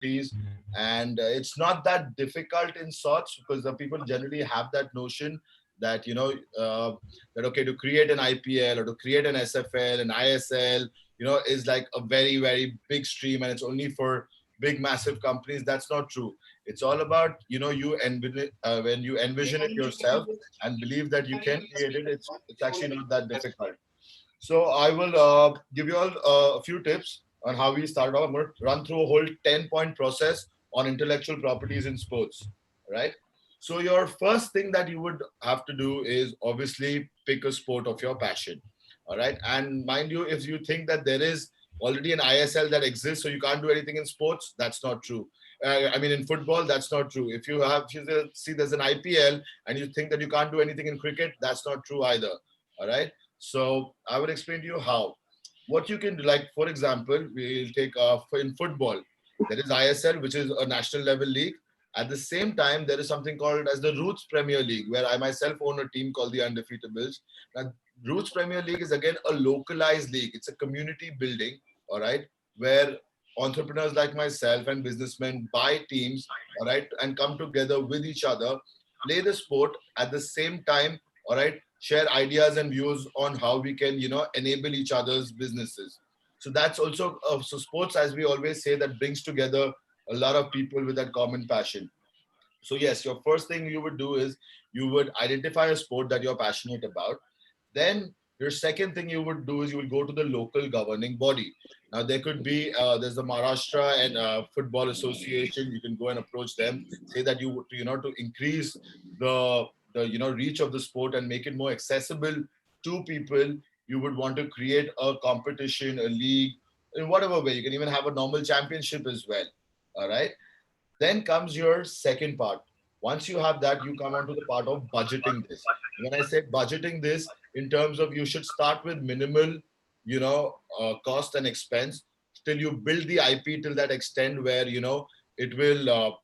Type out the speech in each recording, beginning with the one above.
properties. And it's not that difficult in sorts, because the people generally have that notion that, that, okay, to create an IPL or to create an SFL, an ISL, is like a very, very big stream, and it's only for big, massive companies. That's not true. It's all about, when you envision it yourself and believe that you can create it, it's actually not that difficult. So I will give you all a few tips on how we start off. I'm going to run through a whole 10-point process on intellectual properties in sports, right? So your first thing that you would have to do is obviously pick a sport of your passion, all right? And mind you, if you think that there is already an ISL that exists, so you can't do anything in sports, that's not true. I mean, in football, that's not true. If you see there's an IPL and you think that you can't do anything in cricket, that's not true either, all right? So I will explain to you how. What you can do, like for example, we'll take in football, there is ISL, which is a national level league. At the same time, there is something called as the Roots Premier League, where I myself own a team called the Undefeatables. Now, Roots Premier League is again a localized league. It's a community building, all right, where entrepreneurs like myself and businessmen buy teams, all right, and come together with each other, play the sport at the same time, all right, share ideas and views on how we can, enable each other's businesses. So that's also, so sports, as we always say, that brings together a lot of people with that common passion. So yes, your first thing you would do is you would identify a sport that you're passionate about. Then your second thing you would do is you will go to the local governing body. Now there could be there's the Maharashtra and Football Association. You can go and approach them, say that you would, to increase the reach of the sport and make it more accessible to people. You would want to create a competition, a league, in whatever way. You can even have a normal championship as well. All right. Then comes your second part. Once you have that, you come on to the part of budgeting this. When I say budgeting this, in terms of you should start with minimal, cost and expense till you build the IP till that extent where, it will,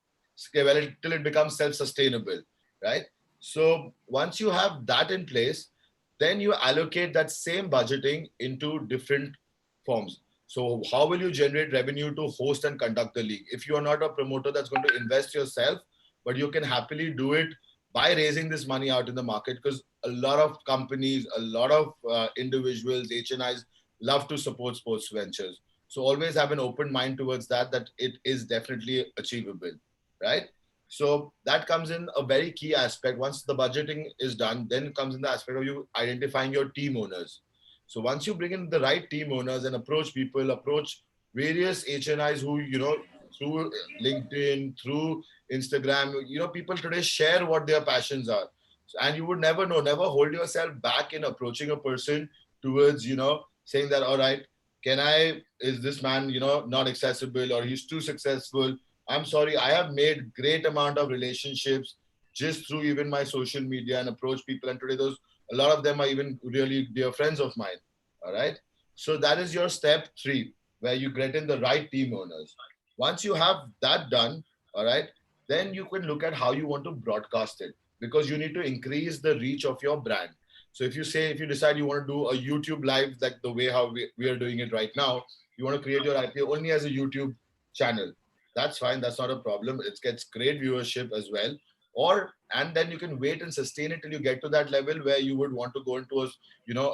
till it becomes self-sustainable, right? So once you have that in place, then you allocate that same budgeting into different forms. So how will you generate revenue to host and conduct the league? If you are not a promoter that's going to invest yourself, but you can happily do it by raising this money out in the market, because a lot of companies, a lot of individuals, HNIs love to support sports ventures. So always have an open mind towards that it is definitely achievable, right? So that comes in a very key aspect. Once the budgeting is done, then comes in the aspect of you identifying your team owners. So once you bring in the right team owners and approach people, approach various HNIs who, through LinkedIn, through Instagram, people today share what their passions are. And you would never know, never hold yourself back in approaching a person towards, saying that, all right, is this man, not accessible, or he's too successful? I'm sorry, I have made great amount of relationships just through even my social media and approach people. And today a lot of them are even really dear friends of mine. All right. So that is your step three, where you get in the right team owners. Once you have that done, all right, then you can look at how you want to broadcast it, because you need to increase the reach of your brand. So if you decide you want to do a YouTube live, like the way how we are doing it right now, you want to create your IP only as a YouTube channel. That's fine. That's not a problem. It gets great viewership as well. And then you can wait and sustain it till you get to that level where you would want to go into a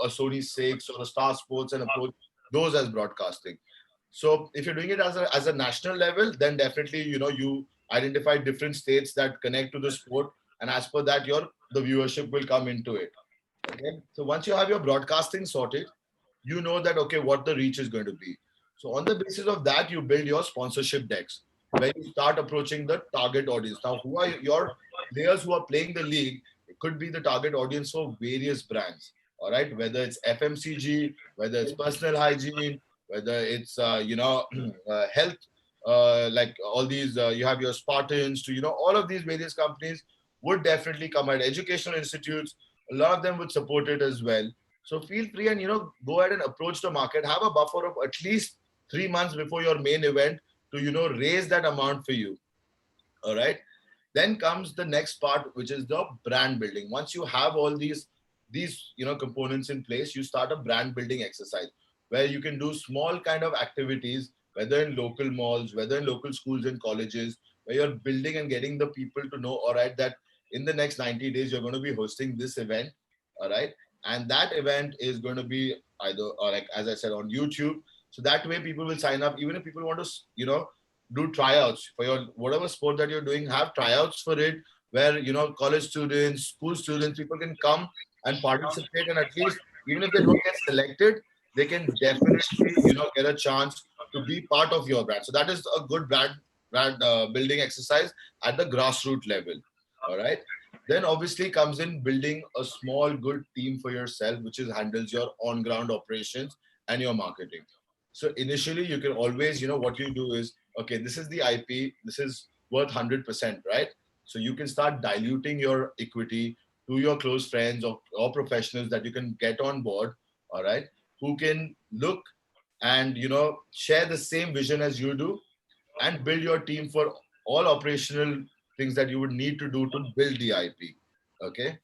Sony 6 or a Star Sports and approach those as broadcasting. So if you're doing it as a national level, then definitely, you identify different states that connect to the sport, and as per that, the viewership will come into it. Okay. So once you have your broadcasting sorted, you know that, okay, what the reach is going to be. So on the basis of that, you build your sponsorship decks where you start approaching the target audience. Now, who are your players who are playing the league? It could be the target audience for various brands. All right. Whether it's FMCG, whether it's personal hygiene, whether it's, health, like all these, you have your Spartans to, all of these various companies would definitely come at educational institutes. A lot of them would support it as well. So feel free and, go ahead and approach the market. Have a buffer of at least 3 months before your main event to, raise that amount for you. All right. Then comes the next part, which is the brand building. Once you have all these components in place, you start a brand building exercise where you can do small kind of activities whether in local malls, whether in local schools and colleges, where you're building and getting the people to know, all right, that in the next 90 days, you're going to be hosting this event, all right? And that event is going to be either, or like, as I said, on YouTube. So that way people will sign up, even if people want to, do tryouts for your, whatever sport that you're doing, have tryouts for it, where, college students, school students, people can come and participate. And at least, even if they don't get selected, they can definitely, get a chance to be part of your brand. So that is a good brand building exercise at the grassroots level. All right. Then obviously comes in building a small good team for yourself, which is handles your on ground operations and your marketing. So initially you can always, what you do is, okay, this is the IP, this is worth 100%, right? So you can start diluting your equity to your close friends or professionals that you can get on board, all right, who can look and, share the same vision as you do, and build your team for all operational things that you would need to do to build the IP. Okay.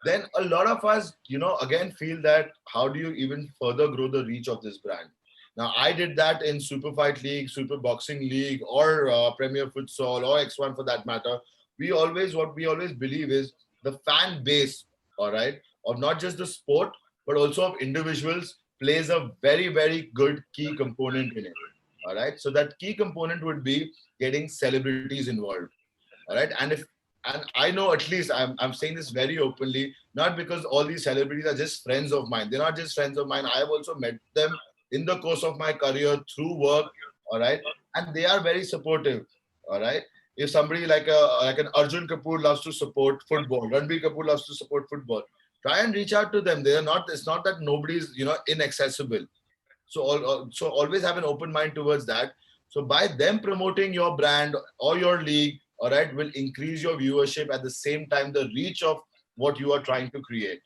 Then a lot of us, again feel that how do you even further grow the reach of this brand? Now, I did that in Super Fight League, Super Boxing League, or Premier Futsal, or X1 for that matter. What we always believe is the fan base, all right, of not just the sport, but also of individuals plays a very, very good key component in it. All right. So that key component would be getting celebrities involved. All right. And I know, at least I'm saying this very openly, not because all these celebrities are just friends of mine. They're not just friends of mine. I have also met them in the course of my career through work. All right. And they are very supportive. All right. If somebody like an Arjun Kapoor loves to support football, Ranbir Kapoor loves to support football, try and reach out to them. They are not, it's not that nobody's, inaccessible. So always have an open mind towards that. So by them promoting your brand or your league, all right, will increase your viewership, at the same time the reach of what you are trying to create.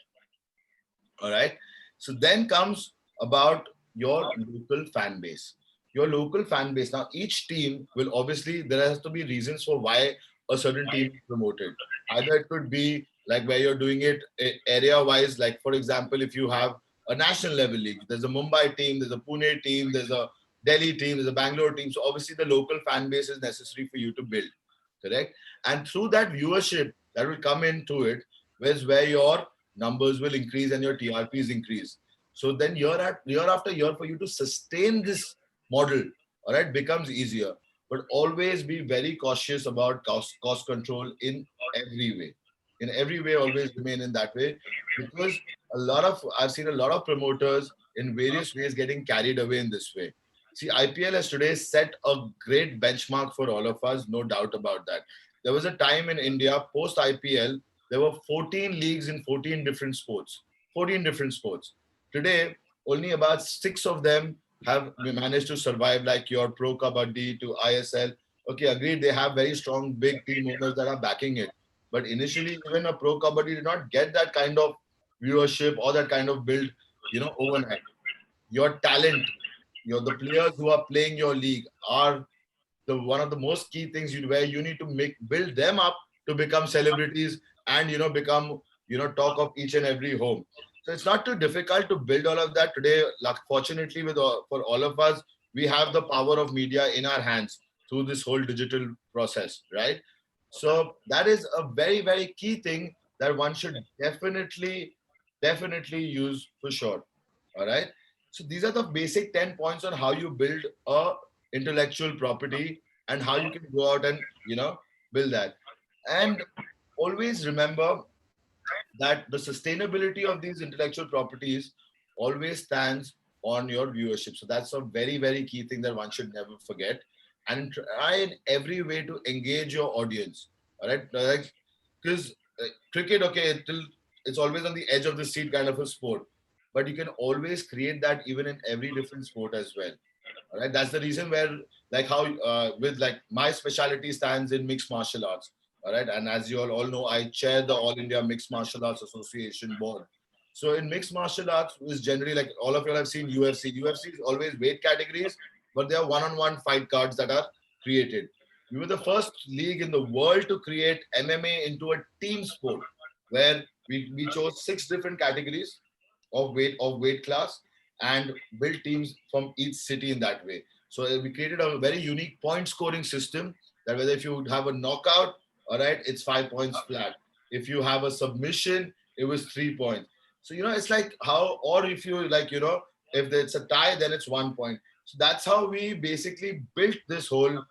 All right. So then comes about your local fan base. Your local fan base. Now, each team will obviously, there has to be reasons for why a certain team is promoted. Either it could be like where you're doing it area wise, like for example, if you have a national level league, there's a Mumbai team, there's a Pune team, there's a Delhi team, there's a Bangalore team. So obviously, the local fan base is necessary for you to build, correct? And through that viewership that will come into it, is where your numbers will increase and your TRPs increase. So then year after year, for you to sustain this model, all right, becomes easier. But always be very cautious about cost control in every way. In every way, always remain in that way, because I've seen a lot of promoters in various ways getting carried away in this way. See, IPL has today set a great benchmark for all of us, no doubt about that. There was a time in India post IPL, there were 14 leagues in 14 different sports. 14 different sports. Today, only about six of them have managed to survive, like your Pro Kabaddi to ISL. Okay, agreed, they have very strong, big team owners that are backing it. But initially, even a Pro Kabaddi did not get that kind of viewership or that kind of build, overnight. Your talent, the players who are playing your league are the one of the most key things where you need to build them up to become celebrities, and become talk of each and every home. So it's not too difficult to build all of that today. Like, fortunately, for all of us, we have the power of media in our hands through this whole digital process, right? So that is a very, very key thing that one should definitely use for sure. All right. So these are the basic 10 points on how you build a intellectual property, and how you can go out and, build that. And always remember that the sustainability of these intellectual properties always stands on your viewership. So that's a very, very key thing that one should never forget. And try in every way to engage your audience. All right. Like, because cricket, okay, it's always on the edge of the seat kind of a sport. But you can always create that even in every different sport as well. All right. That's the reason where, like how, with like my specialty stands in mixed martial arts. All right. And as you all know, I chair the All India Mixed Martial Arts Association board. So in mixed martial arts is generally, like all of you have seen UFC. UFC is always weight categories, but they are one-on-one fight cards that are created. We were the first league in the world to create MMA into a team sport, where we chose six different categories of weight class, and build teams from each city in that way. So we created a very unique point scoring system that whether if you have a knockout, all right, it's 5 points flat. If you have a submission, it was 3 points. So, it's like how, or if you like, if it's a tie, then it's 1 point. So that's how we basically built this whole,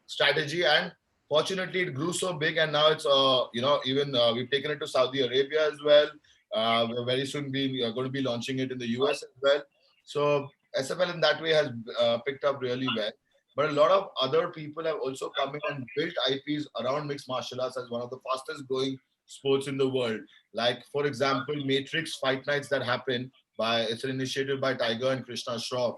strategy. And fortunately, it grew so big, and now it's, even we've taken it to Saudi Arabia as well. We're very soon going to be launching it in the US as well. So SFL in that way has picked up really well. But a lot of other people have also come in and built IPs around mixed martial arts as one of the fastest growing sports in the world. Like, for example, Matrix Fight Nights that happen it's an initiative by Tiger and Krishna Shroff.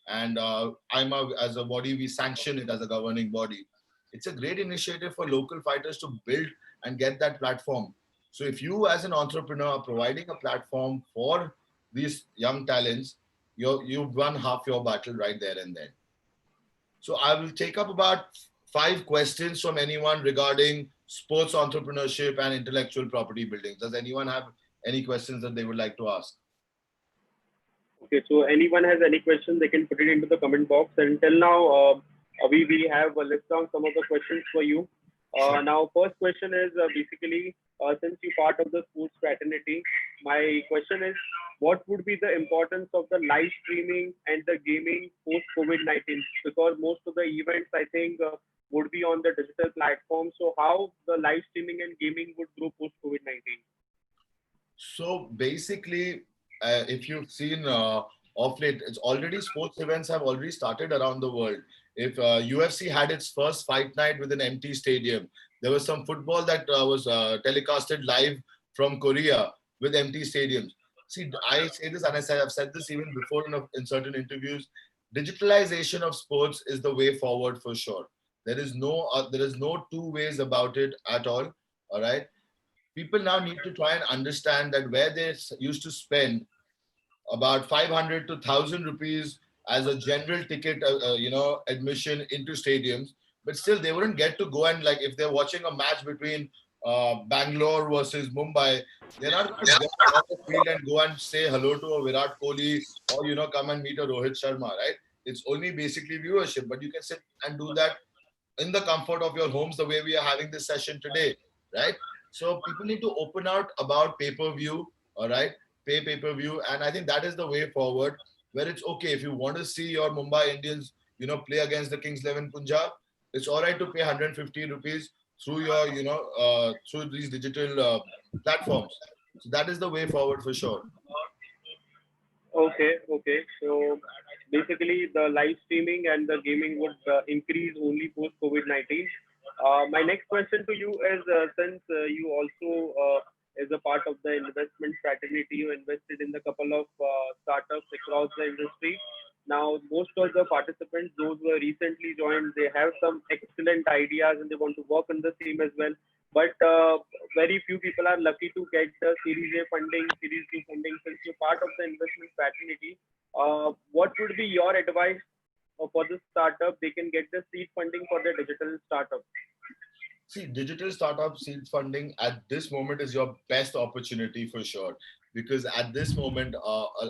And AIMMAA, as a body, we sanction it as a governing body. It's a great initiative for local fighters to build and get that platform. So if you as an entrepreneur are providing a platform for these young talents, you've won half your battle right there and then. So I will take up about 5 questions from anyone regarding sports entrepreneurship and intellectual property building. Does anyone have any questions that they would like to ask? Okay, so anyone has any question, they can put it into the comment box. And till now, we have a list down some of the questions for you. Sure. Now, first question is basically, since you're part of the sports fraternity, my question is, what would be the importance of the live streaming and the gaming post COVID-19? Because most of the events, I think, would be on the digital platform. So how the live streaming and gaming would grow post COVID-19? So basically, if you've seen of late, it's already sports events have already started around the world. If UFC had its first fight night with an empty stadium, there was some football that was telecasted live from Korea with empty stadiums. See, I say this, and I've said this even before in certain interviews. Digitalization of sports is the way forward for sure. There is no two ways about it at all. All right, people now need to try and understand that where they used to spend about 500 to 1,000 rupees as a general ticket, admission into stadiums, but still they wouldn't get to go and, like, if they're watching a match between Bangalore versus Mumbai, they're not going to get on the field and go and say hello to a Virat Kohli or, come and meet a Rohit Sharma, right? It's only basically viewership, but you can sit and do that in the comfort of your homes the way we are having this session today, right? So people need to open out about pay-per-view, all right? Pay-per-view. And I think that is the way forward, where it's okay if you want to see your Mumbai Indians, play against the Kings 11 Punjab, it's all right to pay 150 rupees through your, through these digital platforms. So that is the way forward for sure. Okay, okay. So basically, the live streaming and the gaming would increase only post COVID-19. My next question to you is, since you also is a part of the investment fraternity, you invested in the couple of startups across the industry. Now, most of the participants, those who are recently joined, they have some excellent ideas and they want to work on the same as well. But very few people are lucky to get the Series A funding, Series B funding. Since you're part of the investment fraternity, what would be your advice for the startup? They can get the seed funding for their digital startup. See, digital startup seed funding at this moment is your best opportunity for sure. Because at this moment,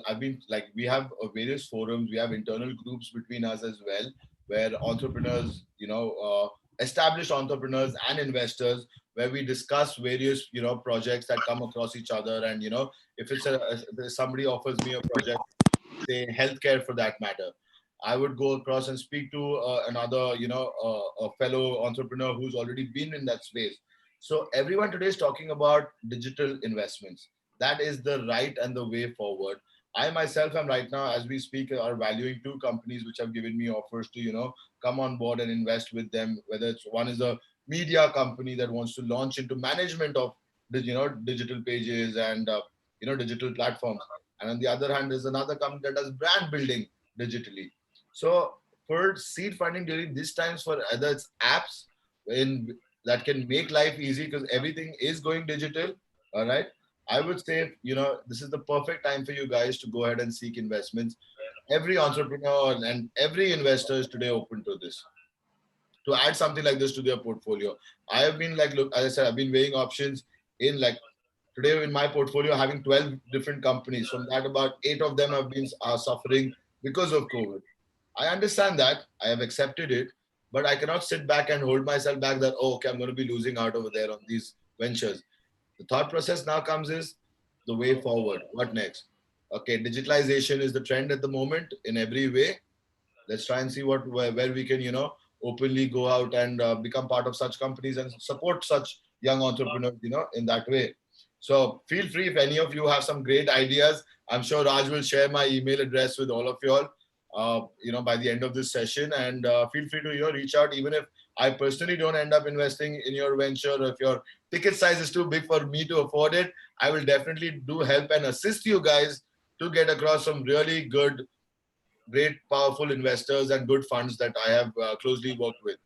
I've been like, we have various forums, we have internal groups between us as well, where entrepreneurs, established entrepreneurs and investors, where we discuss various, projects that come across each other. And, if if somebody offers me a project, say healthcare for that matter, I would go across and speak to another, a fellow entrepreneur who's already been in that space. So everyone today is talking about digital investments. That is the right and the way forward. I myself am right now, as we speak, are valuing two companies which have given me offers to, come on board and invest with them. Whether it's one is a media company that wants to launch into management of, digital pages and, digital platforms. And on the other hand, there's another company that does brand building digitally. So for seed funding during these times, for either it's apps in that can make life easy because everything is going digital. All right. I would say, this is the perfect time for you guys to go ahead and seek investments. Every entrepreneur and every investor is today open to this, to add something like this to their portfolio. I have been like, look, as I said, I've been weighing options in like today in my portfolio, having 12 different companies. From that, about 8 of them have been suffering because of COVID. I understand that. I have accepted it, but I cannot sit back and hold myself back that, oh, okay, I'm going to be losing out over there on these ventures. The thought process now comes is the way forward. What next? Okay, digitalization is the trend at the moment in every way. Let's try and see where we can, openly go out and become part of such companies and support such young entrepreneurs, in that way. So feel free if any of you have some great ideas. I'm sure Raj will share my email address with all of you all, by the end of this session. And feel free to, reach out, even if I personally don't end up investing in your venture, or if your ticket size is too big for me to afford it, I will definitely do help and assist you guys to get across some really good, great, powerful investors and good funds that I have closely worked with.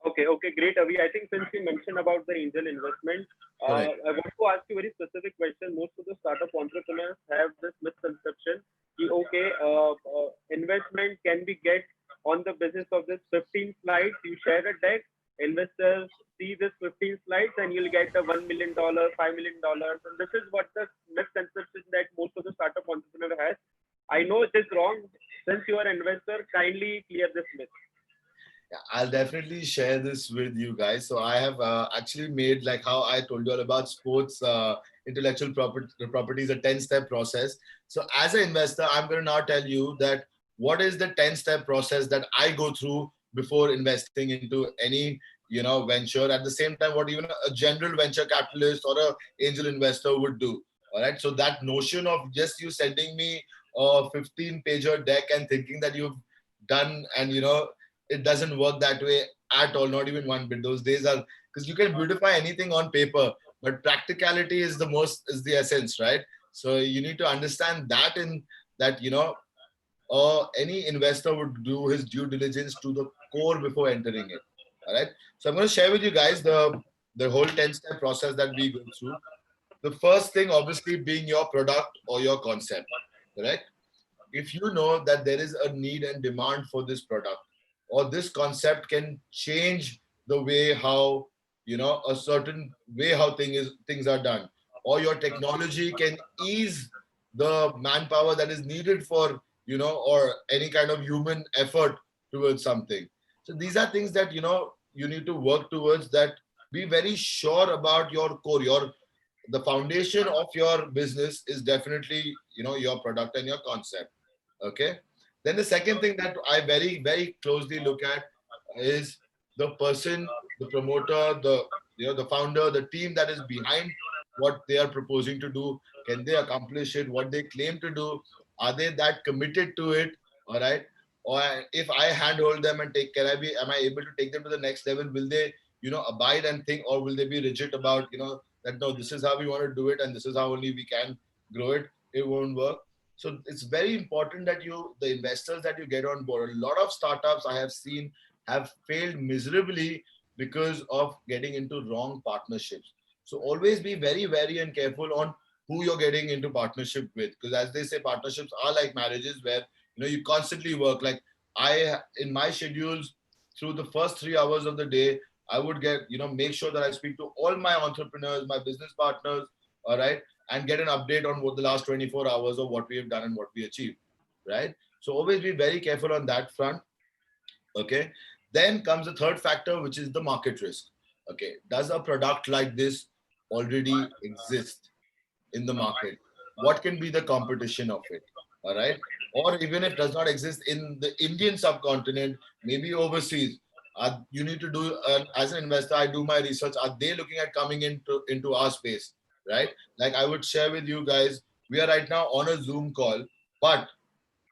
Okay, great, Avi. I think since you mentioned about the angel investment, Correct. I want to ask you a very specific question. Most of the startup entrepreneurs have this misconception कि investment can be get on the basis of this 15 slides. You share a deck, investors see this 15 slides, and you'll get a $1 million, $5 million. And this is what the misconception that most of the startup entrepreneur has. I know it is wrong. Since you are an investor, kindly clear this myth. Yeah, I'll definitely share this with you guys. So I have actually made, like how I told you all about sports intellectual properties, a 10-step process. So as an investor, I'm going to now tell you that what is the 10-step process that I go through before investing into any, venture. At the same time, what even a general venture capitalist or a angel investor would do. All right. So that notion of just you sending me a 15-pager deck and thinking that you've done, and it doesn't work that way at all, not even one bit. Those days are, because you can beautify anything on paper, but practicality is the essence, right? So you need to understand that, in that, any investor would do his due diligence to the core before entering it. All right. So I'm going to share with you guys the whole 10-step process that we go through. The first thing, obviously, being your product or your concept. Correct. If you know that there is a need and demand for this product, or this concept can change the way how, a certain way how things are done, or your technology can ease the manpower that is needed for, or any kind of human effort towards something. So these are things that, you need to work towards. That be very sure about your core, your the foundation of your business is definitely, your product and your concept. Okay. Then the second thing that I very, very closely look at is the person, the promoter, the founder, the team that is behind what they are proposing to do. Can they accomplish it? What they claim to do? Are they that committed to it? All right. Or if I handhold them and am I able to take them to the next level? Will they, abide and think, or will they be rigid about, that no, this is how we want to do it and this is how only we can grow it? It won't work. So it's very important that the investors that you get on board. A lot of startups I have seen have failed miserably because of getting into wrong partnerships. So always be very wary and careful on who you're getting into partnership with, because as they say, partnerships are like marriages where you constantly work. Like I, in my schedules, through the first 3 hours of the day, I would get make sure that I speak to all my entrepreneurs, my business partners, all right, and get an update on what the last 24 hours of what we have done and what we achieved, right? So always be very careful on that front. Okay. Then comes the third factor, which is the market risk. Okay. Does a product like this already exist in the market? What can be the competition of it? All right. Or even if it does not exist in the Indian subcontinent, maybe overseas, you need to do, as an investor, I do my research. Are they looking at coming into our space? Right. Like I would share with you guys, we are right now on a Zoom call, but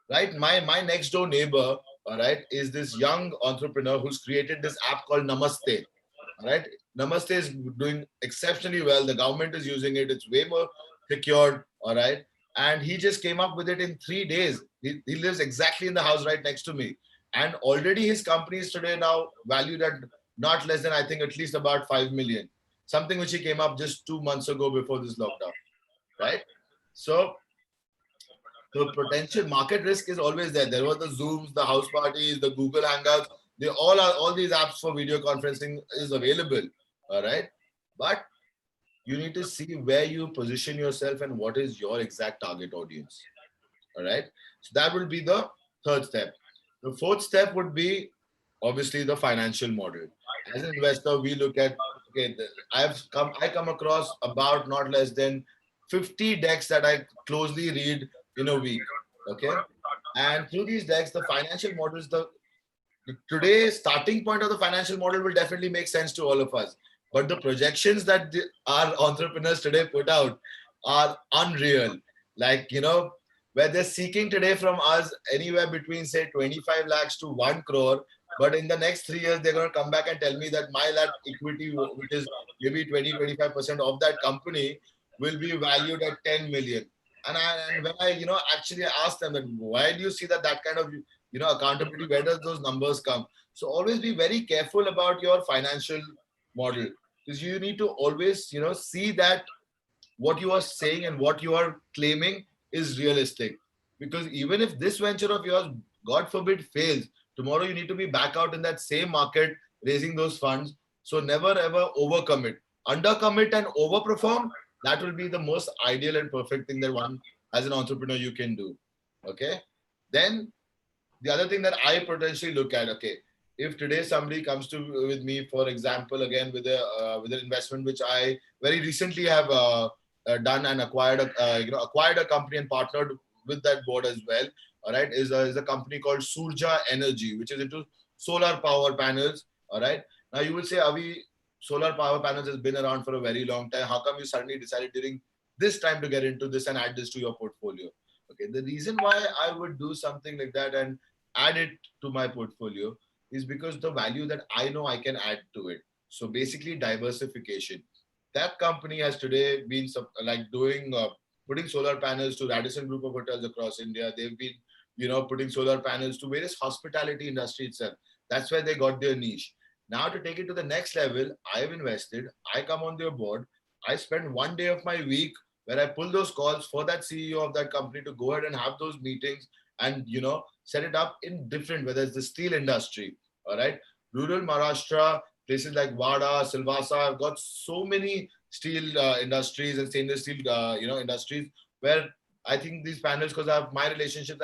right, my next door neighbor, all right, is this young entrepreneur who's created this app called Namaste. All right. Namaste is doing exceptionally well. The government is using it. It's way more secured. All right. And he just came up with it in 3 days. He lives exactly in the house right next to me. And already his company is today now valued at not less than, I think, at least about 5 million. Something which he came up just 2 months ago before this lockdown. Right. So the potential market risk is always there. There were the Zooms, the house parties, the Google Hangouts. They all these apps for video conferencing is available. All right. But you need to see where you position yourself and what is your exact target audience. All right. So that will be the third step. The fourth step would be obviously the financial model. As an investor, we look at okay. I come across about not less than 50 decks that I closely read in a week. Okay, and through these decks, the financial models, the today's starting point of the financial model will definitely make sense to all of us. But the projections that our entrepreneurs today put out are unreal. Like, where they're seeking today from us anywhere between, say, 25 lakhs to 1 crore. But in the next 3 years, they're going to come back and tell me that my that equity, which is maybe 20-25% of that company, will be valued at 10 million. And when I, actually ask them that, why do you see that kind of accountability, where does those numbers come? So always be very careful about your financial model, because you need to always see that what you are saying and what you are claiming is realistic. Because even if this venture of yours, god forbid, fails, tomorrow you need to be back out in that same market raising those funds. So never ever overcommit. Undercommit and overperform, that will be the most ideal and perfect thing that one as an entrepreneur you can do. Okay, then the other thing that I potentially look at, okay, if today somebody comes to with me, for example, again with an investment which I very recently have done and acquired a company and partnered with that board as well. All right, is a company called Surja Energy, which is into solar power panels. All right, now you will say, Avi, solar power panels has been around for a very long time. How come you suddenly decided during this time to get into this and add this to your portfolio? Okay, the reason why I would do something like that and add it to my portfolio is because the value that I know I can add to it. So basically, diversification. That company has today been like doing putting solar panels to Radisson Group of hotels across India. They've been, putting solar panels to various hospitality industry itself. That's where they got their niche. Now to take it to the next level, I've invested. I come on their board. I spend one day of my week where I pull those calls for that CEO of that company to go ahead and have those meetings and set it up in different, whether it's the steel industry, all right, rural Maharashtra, places like Wada, Silvassa have got so many steel industries and stainless steel industries where I think these panels, because I have my relationships,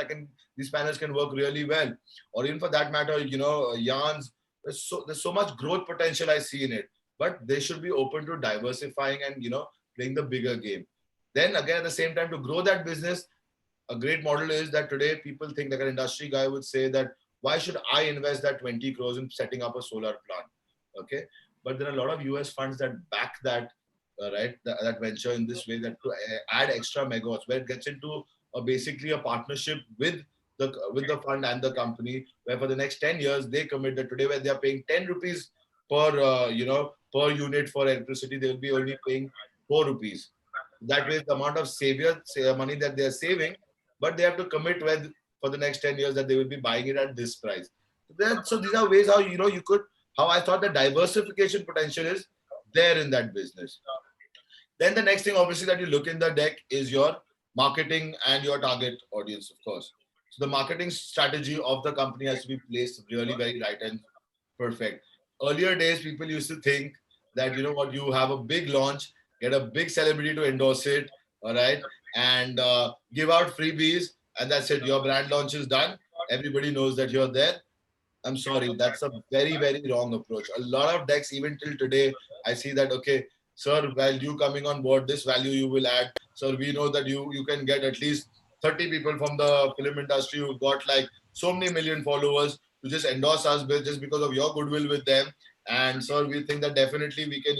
these panels can work really well. Or even for that matter, yarns. There's so much growth potential I see in it, but they should be open to diversifying and playing the bigger game. Then again, at the same time, to grow that business, a great model is that today people think, like an industry guy would say, that why should I invest that 20 crores in setting up a solar plant? Okay. But there are a lot of US funds that back that, right, that venture in this way, that to add extra megawatts, where it gets into basically a partnership with the fund and the company, where for the next 10 years, they commit that today, where they are paying 10 rupees per unit for electricity, they will be only paying 4 rupees. That way, the amount of money that they are saving, but they have to commit with for the next 10 years that they will be buying it at this price. So these are ways how you could, how I thought the diversification potential is there in that business. Then the next thing, obviously, that you look in the deck is your marketing and your target audience, of course. So the marketing strategy of the company has to be placed really very right and perfect. Earlier days, people used to think that, what, you have a big launch, get a big celebrity to endorse it, all right, and give out freebies, and that's it. Your brand launch is done. Everybody knows that you're there. I'm sorry, that's a very, very wrong approach. A lot of decks, even till today, I see that, okay, sir, while you coming on board, this value you will add. Sir, we know that you can get at least 30 people from the film industry who've got like so many million followers to just endorse us with just because of your goodwill with them. And sir, we think that definitely we can,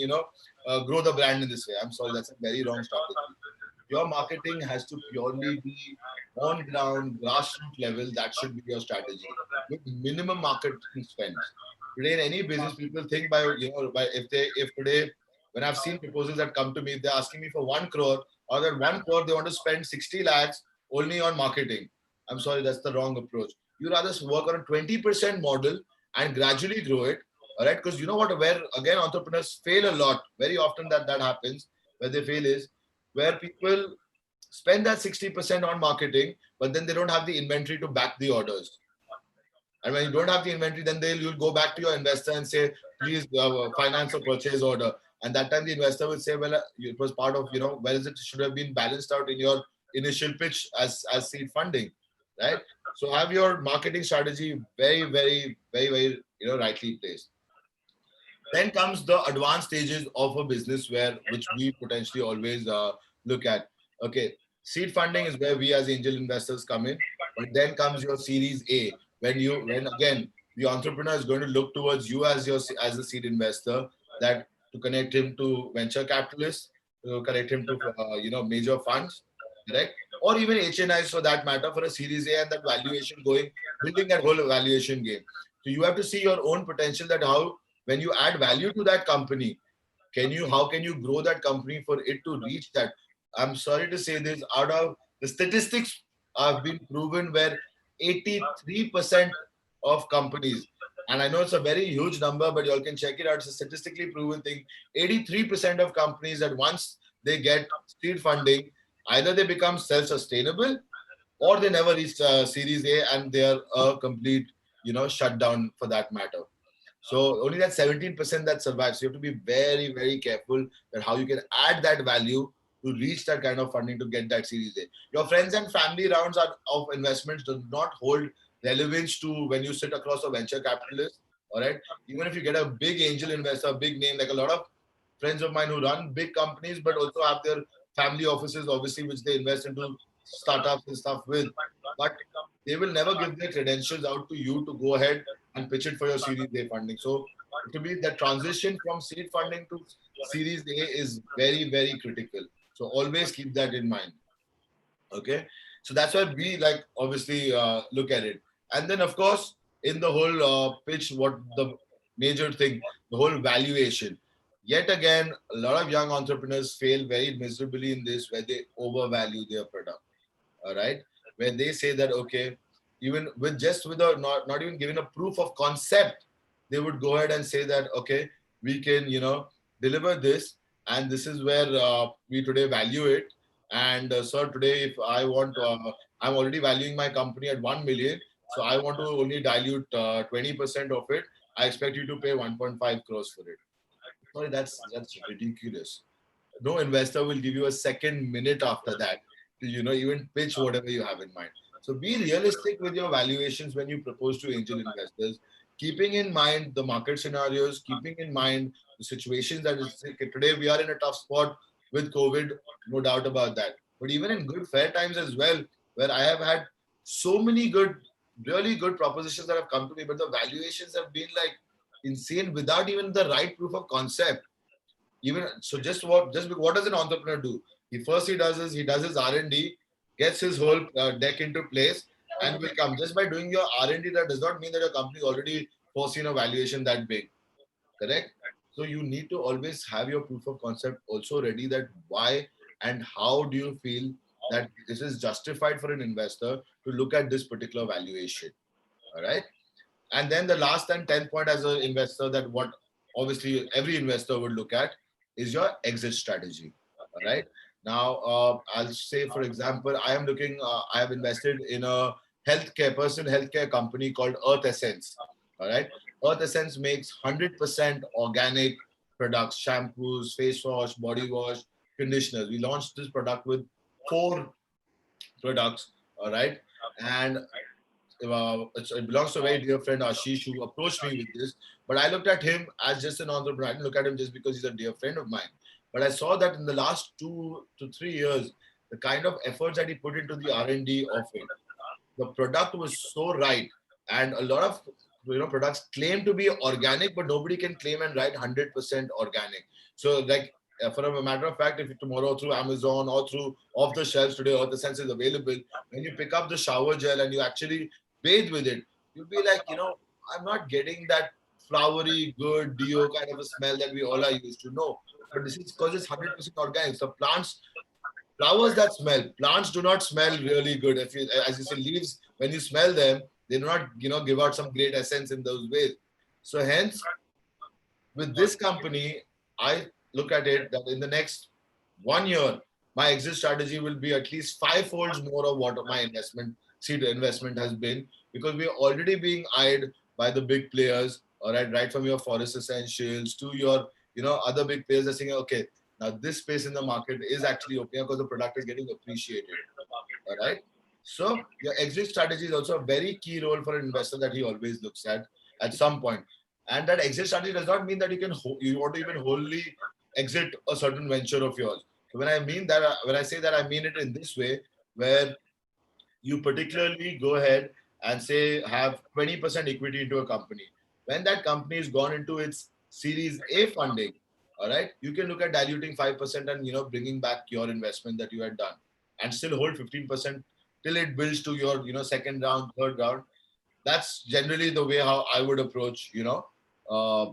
grow the brand in this way. I'm sorry, that's a very wrong strategy. Your marketing has to purely be on ground, grassroots level. That should be your strategy with minimum marketing spends. Today, in any business, people think by by if today, when I've seen proposals that come to me, they're asking me for 1 crore, or that 1 crore they want to spend 60 lakhs only on marketing. I'm sorry, that's the wrong approach. You rather work on a 20% model and gradually grow it. All right, because you know what, where again entrepreneurs fail a lot. Very often that happens. Where they fail is where people spend that 60% on marketing, but then they don't have the inventory to back the orders. And when you don't have the inventory, then you'll go back to your investor and say, please finance a purchase order. And that time the investor will say, well, it was part of, where is it should have been balanced out in your initial pitch as seed funding, right? So have your marketing strategy very rightly placed. Then comes the advanced stages of a business where which we potentially always look at. Okay, seed funding is where we as angel investors come in, but then comes your Series A when again the entrepreneur is going to look towards you as as a seed investor, that to connect him to venture capitalists, to connect him to major funds, correct, or even HNIs for that matter for a Series A, and that valuation going building that whole valuation game. So you have to see your own potential, that how when you add value to that company, how can you grow that company for it to reach that. I'm sorry to say this, out of the statistics have been proven where 83% of companies, and I know it's a very huge number, but you all can check it out, it's a statistically proven thing. 83% of companies that once they get seed funding, either they become self-sustainable or they never reach Series A and they are a complete shutdown for that matter. So only that 17% that survives. So you have to be very careful that how you can add that value to reach that kind of funding to get that Series A. Your friends and family rounds of investments do not hold relevance to when you sit across a venture capitalist. All right. Even if you get a big angel investor, a big name, like a lot of friends of mine who run big companies, but also have their family offices, obviously, which they invest into startups and stuff with. But they will never give their credentials out to you to go ahead and pitch it for your Series A funding. So to me, the transition from seed funding to Series A is very critical. So always keep that in mind. Okay, so that's why we like obviously look at it, and then of course in the whole pitch, what the major thing, the whole valuation. Yet again, a lot of young entrepreneurs fail very miserably in this, where they overvalue their product. All right, where they say that okay, even with a not even giving a proof of concept, they would go ahead and say that okay, we can deliver this, and this is where we today value it. And sir, today if I want I'm already valuing my company at 1 million, so I want to only dilute 20% of it. I expect you to pay 1.5 crores for it. Sorry, that's ridiculous. No investor will give you a second minute after that to even pitch whatever you have in mind. So be realistic with your valuations when you propose to angel investors, keeping in mind the market scenarios, keeping in mind the situations that is today we are in a tough spot with COVID, no doubt about that. But even in good fair times as well, where I have had so many really good propositions that have come to me, but the valuations have been like insane without even the right proof of concept. Even so, what does an entrepreneur do? He does his R&D, gets his whole deck into place, and will come. Just by doing your R&D, that does not mean that your company already foreseen a valuation that big. Correct. So you need to always have your proof of concept also ready, that why and how do you feel that this is justified for an investor to look at this particular valuation. All right. And then the last and 10th point as an investor, that what obviously every investor would look at is your exit strategy. All right. Now, I'll say, for example, I have invested in a personal healthcare company called Earth Essence. All right. Earth Essence makes 100% organic products, shampoos, face wash, body wash, conditioners. We launched this product with 4 products. All right. And it belongs to a very dear friend, Ashish, who approached me with this. But I looked at him as just an entrepreneur. I didn't look at him just because he's a dear friend of mine. But I saw that in the last 2 to 3 years, the kind of efforts that he put into the R&D of it, the product was so right. And a lot of products claim to be organic, but nobody can claim and write 100% organic. So like for a matter of fact, if tomorrow through Amazon or through off the shelves today, or the sense is available, when you pick up the shower gel and you actually bathe with it, you'll be like, I'm not getting that flowery, good deo kind of a smell that we all are used to. No, but this is because it's 100% organic. So flowers that smell, plants do not smell really good. If you, as you say, leaves, when you smell them, they do not, give out some great essence in those ways. So hence, with this company, I look at it that in the next 1 year, my exit strategy will be at least 5 folds more of what my seed investment has been, because we are already being eyed by the big players. All right, right from your Forest Essentials to your, other big players are saying, okay, Now, this space in the market is actually opening up because the product is getting appreciated. All right. So your exit strategy is also a very key role for an investor that he always looks at some point. And that exit strategy does not mean that you want to even wholly exit a certain venture of yours. So when I say that, I mean it in this way, where you particularly go ahead and say have 20% equity into a company. When that company is gone into its Series A funding, all right, you can look at diluting 5% and bringing back your investment that you had done, and still hold 15% till it builds to your second round, third round. That's generally the way how I would approach uh,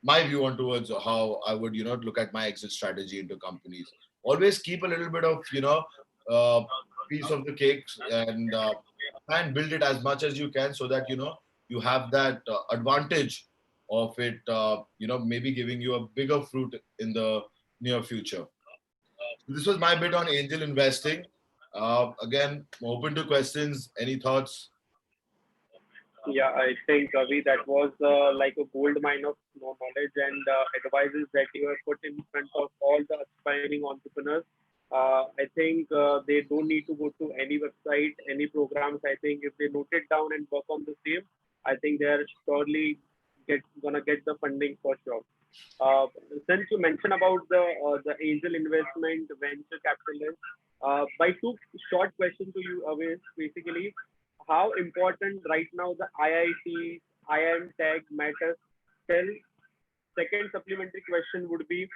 my view on towards how I would look at my exit strategy into companies. Always keep a little bit of uh, piece of the cake, and try and build it as much as you can, so that you have that advantage of it, maybe giving you a bigger fruit in the near future. So this was my bit on angel investing. Again, open to questions. Any thoughts? Yeah, I think Avi, that was like a gold mine of knowledge and advices that you have put in front of all the aspiring entrepreneurs. I think they don't need to go to any website, any programs. I think if they note it down and work on the same, I think they are surely gonna get the funding for sure. Uh, since you mentioned about the angel investment, venture capitalist, my two short questions to you, Avi, is basically how important right now the IIT, IIM tag matters. Tell second supplementary question would be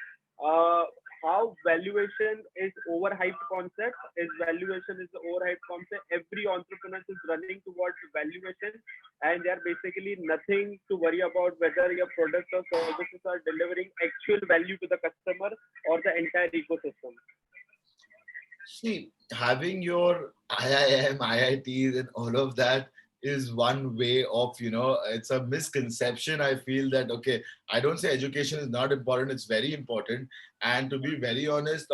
uh, how valuation is overhyped concept. Is valuation is the overhyped concept? Every entrepreneur is running towards valuation, and they are basically nothing to worry about whether your products or services are delivering actual value to the customer or the entire ecosystem. See, having your IIM, IITs, and all of that is one way of, it's a misconception. I feel that, okay, I don't say education is not important, it's very important. And to be very honest,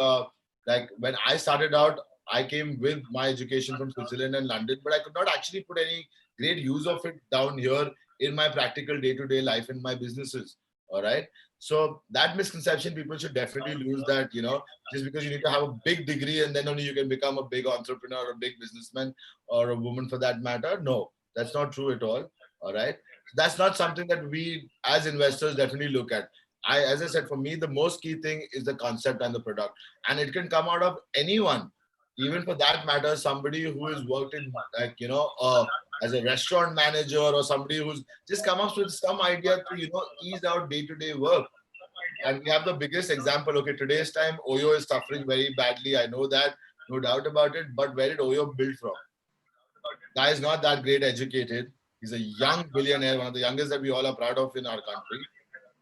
like when I started out, I came with my education from Switzerland and London, but I could not actually put any great use of it down here in my practical day to day life in my businesses. All right. So that misconception, people should definitely lose that, just because you need to have a big degree and then only you can become a big entrepreneur or a big businessman or a woman for that matter. No, that's not true at all. All right. So that's not something that we as investors definitely look at. As I said, for me, the most key thing is the concept and the product. And it can come out of anyone, even for that matter, somebody who has worked in, like, as a restaurant manager, or somebody who's just come up with some idea to, ease out day to day work. And we have the biggest example. Okay, today's time, Oyo is suffering very badly. I know that, no doubt about it. But where did Oyo build from? Guy is not that great educated. He's a young billionaire, one of the youngest that we all are proud of in our country.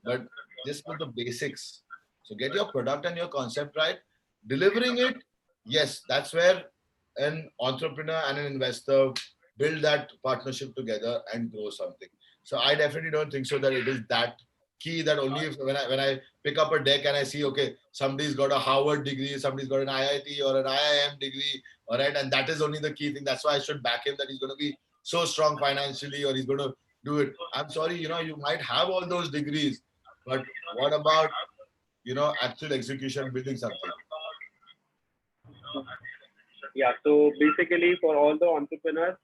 But just with the basics. So get your product and your concept right. Delivering it, yes, that's where an entrepreneur and an investor build that partnership together and grow something. So I definitely don't think so that it is that key that only if, when I pick up a deck and I see, okay, somebody's got a Harvard degree, somebody's got an IIT or an IIM degree, all right, and that is only the key thing. That's why I should back him, that he's going to be so strong financially, or he's going to do it. I'm sorry, you might have all those degrees, but what about actual execution, building something? Yeah, so basically for all the entrepreneurs,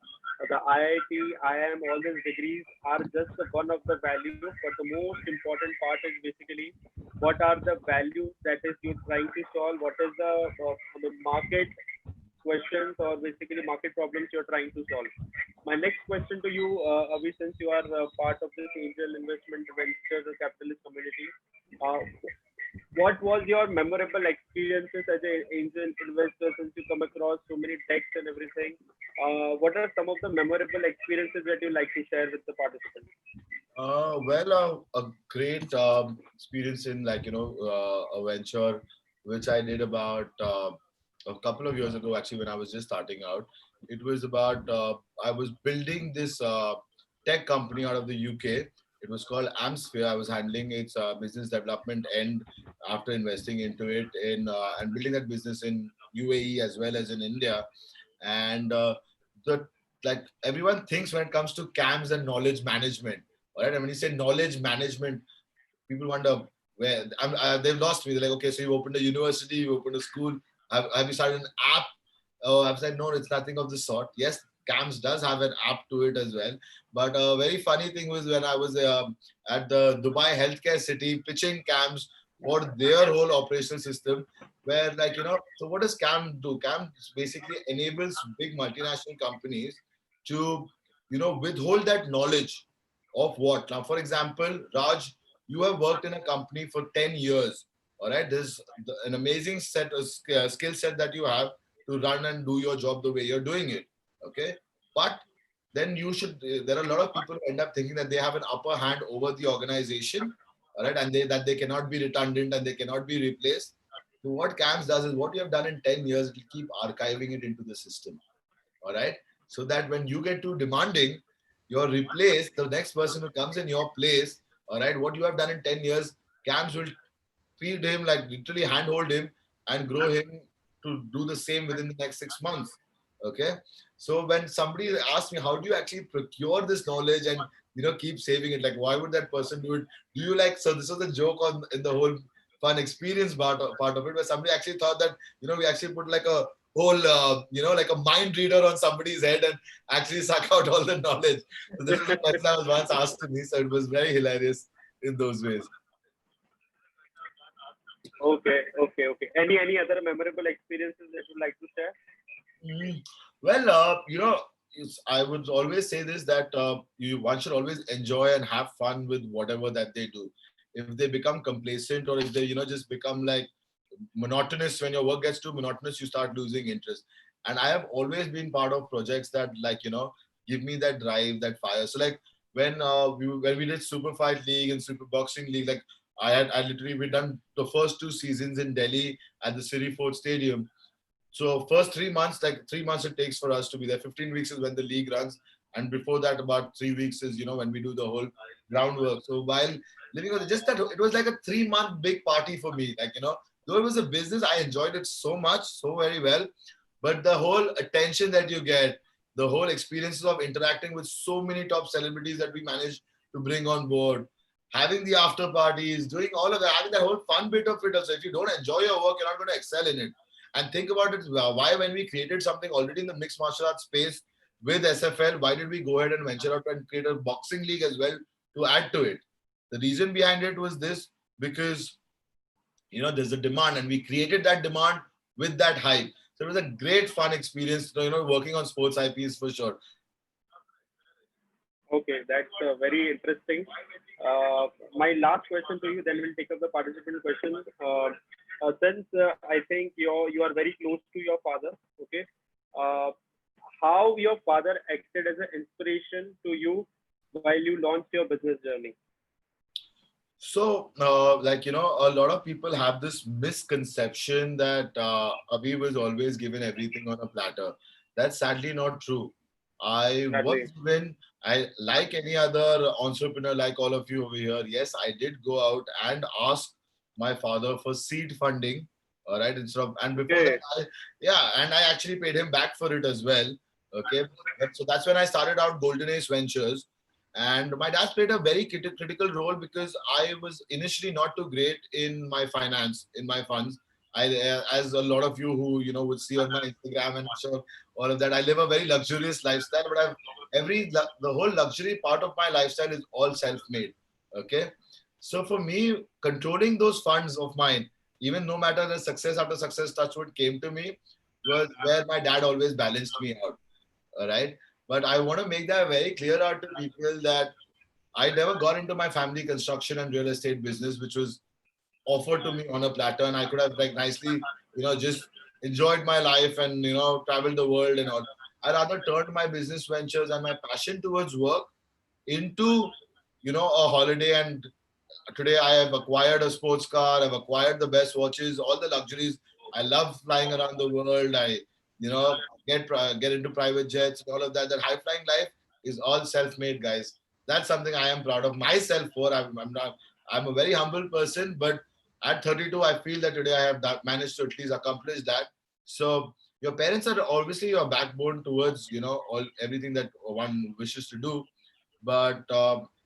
the IIT, IIM, all these degrees are just one of the values, but the most important part is basically what are the values that is you're trying to solve, what is the market questions or basically market problems you're trying to solve. My next question to you, Avi, since you are part of this angel investment venture capitalist community, uh, what was your memorable experiences as an angel investor since you come across so many decks and everything? What are some of the memorable experiences that you like to share with the participants? A great experience in, like, a venture which I did about a couple of years ago, actually, when I was just starting out. It was about, I was building this tech company out of the UK. It was called Amsphere. I was handling its business development end after investing into it in and building that business in UAE as well as in India. And the like everyone thinks when it comes to CAMS and knowledge management, all right. And when you say knowledge management, people wonder, where they've lost me. They're like, okay, so you opened a university, you opened a school. Have you started an app? Oh, I've said, no, it's nothing of the sort. Yes, CAMS does have an app to it as well. But a very funny thing was when I was at the Dubai Healthcare City pitching CAMS for their whole operational system, where like, so what does CAM do? CAM basically enables big multinational companies to, withhold that knowledge of what? Now, for example, Raj, you have worked in a company for 10 years. All right. There's an amazing set of skill set that you have to run and do your job the way you're doing it. Okay. But then you should, there are a lot of people who end up thinking that they have an upper hand over the organization. All right. And that they cannot be redundant and they cannot be replaced. So what CAMS does is what you have done in 10 years, it will keep archiving it into the system. All right. So that when you get too demanding, you're replaced, the next person who comes in your place, all right, what you have done in 10 years, CAMS will feed him, like literally handhold him and grow him to do the same within the next 6 months. Okay. So when somebody asks me, how do you actually procure this knowledge and keep saving it? Like, why would that person do it? Do you like, so this was a joke on in the whole fun experience part of it, where somebody actually thought that, we actually put like a whole, like a mind reader on somebody's head and actually suck out all the knowledge. So this is the question I was once asked to me. So it was very hilarious in those ways. Okay, okay, okay. Any other memorable experiences that you'd like to share? Mm. Well, I would always say this, that one should always enjoy and have fun with whatever that they do. If they become complacent or if they just become like monotonous, when your work gets too monotonous, you start losing interest. And I have always been part of projects that like give me that drive, that fire. So like when we did Super Fight League and Super Boxing League, like I literally we done the first two seasons in Delhi at the City Ford Stadium. So first 3 months, like 3 months it takes for us to be there. 15 weeks is when the league runs, and before that, about 3 weeks is when we do the whole groundwork. So while living on just that, it was like a 3 month big party for me. Like though it was a business, I enjoyed it so much, so very well. But the whole attention that you get, the whole experiences of interacting with so many top celebrities that we managed to bring on board, having the after parties, doing all of that, having that whole fun bit of it also. If you don't enjoy your work, you're not going to excel in it. And think about it, why when we created something already in the mixed martial arts space with SFL, why did we go ahead and venture out and create a boxing league as well to add to it? The reason behind it was this, because there's a demand and we created that demand with that hype. So it was a great fun experience, working on sports IPs for sure. Okay, that's very interesting. My last question to you, then we'll take up the participant questions. Since I think you are very close to your father, okay, uh, how your father acted as an inspiration to you while you launched your business journey? So, a lot of people have this misconception that Avi was always given everything on a platter. That's sadly not true. I was Sadly. given, I like any other entrepreneur, like all of you over here. Yes, I did go out and ask my father for seed funding. All right, instead of, and before that, Okay. yeah, and I actually paid him back for it as well. Okay, so that's when I started out Golden Ace Ventures. And my dad played a very critical role because I was initially not too great in my finance, in my funds. As a lot of you who would see on my Instagram and sure all of that, I live a very luxurious lifestyle. But the whole luxury part of my lifestyle is all self-made. Okay, so for me, controlling those funds of mine, even no matter the success after success, touchwood came to me, was where my dad always balanced me out. All right. But I want to make that very clear out to people that I never got into my family construction and real estate business, which was offered to me on a platter, and I could have like nicely, just enjoyed my life and traveled the world and all. I rather turned my business ventures and my passion towards work into a holiday. And today I have acquired a sports car, I've acquired the best watches, all the luxuries. I love flying around the world. I get into private jets and all of that. That high flying life is all self-made, guys. That's something I am proud of myself for. I'm not, I'm a very humble person, but at 32 I feel that today I have managed to at least accomplish that. So your parents are obviously your backbone towards all everything that one wishes to do. But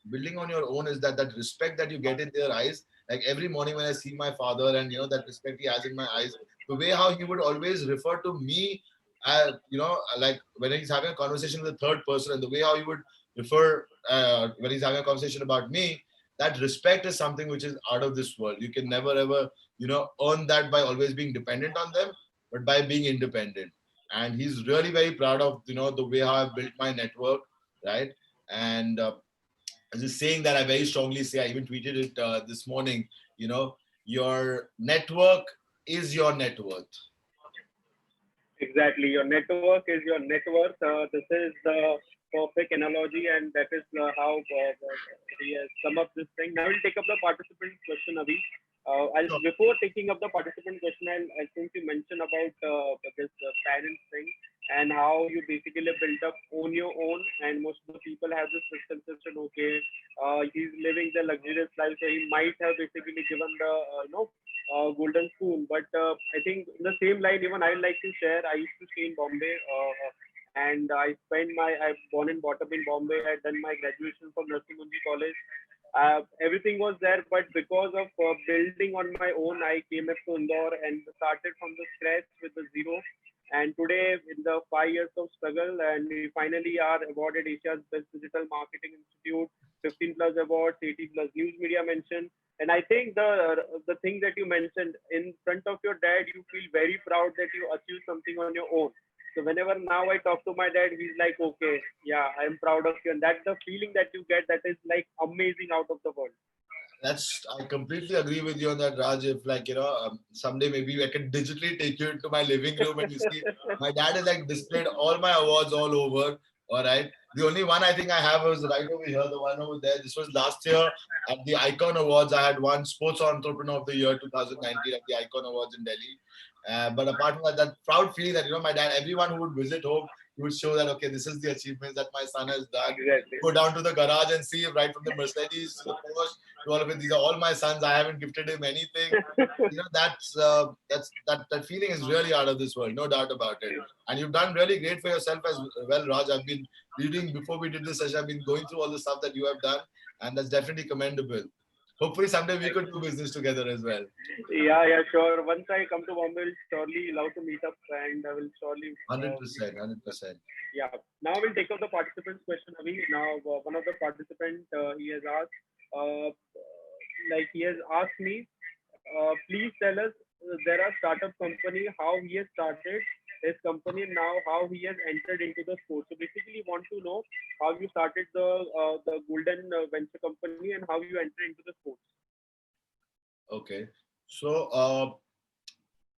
building on your own is that respect that you get in their eyes, Like every morning when I see my father and, that respect he has in my eyes, the way how he would always refer to me, like when he's having a conversation with a third person, and the way how he would refer when he's having a conversation about me, that respect is something which is out of this world. You can never ever, earn that by always being dependent on them, but by being independent. And he's really very proud of, the way how I've built my network, right? And just saying that, I very strongly say, I even tweeted it this morning, your network is your net worth. Exactly. Your network is your net worth. This is the perfect analogy, and that is how he has sum up this thing. Now we'll take up the participant question, Avi. Sure. Before taking up the participant question, since you mentioned about this parents thing and how you basically built up on your own, and most of the people have this misconception, okay, he's living the luxurious life, so he might have basically given the golden spoon. But I think in the same line, even I like to share. I used to stay in Bombay, and I born and brought up in Bombay. I had done my graduation from Nursing College. Everything was there, but because of building on my own, I came up to Indore and started from the scratch with the zero. And today, in the 5 years of struggle, and we finally are awarded Asia's Best Digital Marketing Institute, 15 plus awards, 80 plus news media mention. And I think the thing that you mentioned, in front of your dad, you feel very proud that you achieved something on your own. So whenever now I talk to my dad, he's like, okay, yeah, I'm proud of you. And that's the feeling that you get, that is like amazing, out of the world. I completely agree with you on that, Raj. If like, someday maybe I can digitally take you into my living room and you see my dad is like displayed all my awards all over. All right. The only one I think I have was right over here, the one over there. This was last year at the Icon Awards. I had won Sports Entrepreneur of the Year 2019 at the Icon Awards in Delhi. But apart from that, that proud feeling that, my dad, everyone who would visit home, he would show that, okay, this is the achievements that my son has done. Exactly. Go down to the garage and see, right from the Mercedes to the Porsche to all of it. These are all my sons. I haven't gifted him anything. That feeling is really out of this world, no doubt about it. And you've done really great for yourself as well, Raj. I've been reading before we did this session. I've been going through all the stuff that you have done, and that's definitely commendable. Hopefully, someday we could do business together as well. Yeah, yeah, sure. Once I come to Bombay, we'll surely love to meet up, and I will surely Hundred meet percent, you. 100%. Yeah. Now we'll take up the participants' question, Avi. Now, one of the participants, he has asked, uh, he has asked me, please tell us, there are startup company, how he has started his company, now how he has entered into the sport. So basically, want to know how you started the Golden Venture Company and how you enter into the sports. Okay. So,